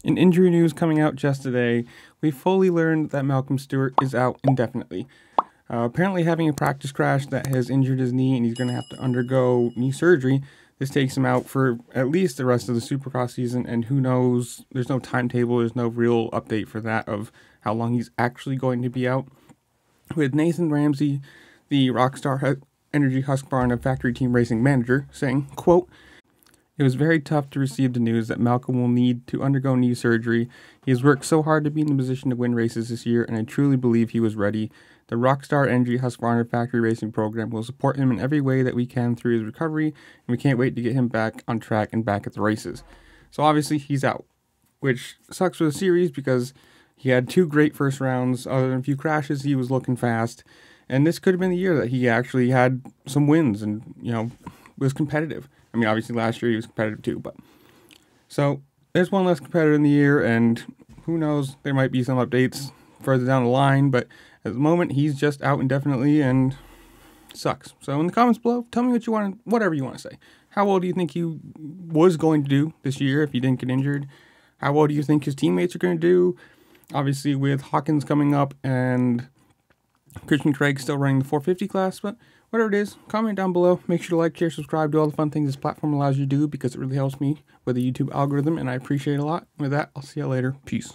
In injury news coming out just today, we fully learned that Malcolm Stewart is out indefinitely. Apparently having a practice crash that has injured his knee and he's going to have to undergo knee surgery. This takes him out for at least the rest of the supercross season, and who knows, there's no timetable, there's no real update for that of how long he's actually going to be out. With Nathan Ramsey, the Rockstar Energy Husqvarna factory team racing manager, saying, quote, "It was very tough to receive the news that Malcolm will need to undergo knee surgery. He has worked so hard to be in the position to win races this year, and I truly believe he was ready. The Rockstar Energy Husqvarna factory racing program will support him in every way that we can through his recovery, and we can't wait to get him back on track and back at the races." So obviously he's out, which sucks for the series because he had 2 great first rounds. Other than a few crashes, he was looking fast, and this could have been the year that he actually had some wins and, was competitive. I mean, obviously last year he was competitive too, but so there's one less competitor in the year, and who knows, there might be some updates further down the line, but at the moment he's just out indefinitely and sucks. So in the comments below, tell me whatever you want to say. How well do you think he was going to do this year if he didn't get injured? How well do you think his teammates are going to do? Obviously with Hawkins coming up and Christian Craig still running the 450 class, but whatever it is, comment down below. Make sure to like, share, subscribe, do all the fun things this platform allows you to do because it really helps me with the YouTube algorithm, and I appreciate it a lot. With that, I'll see you later. Peace.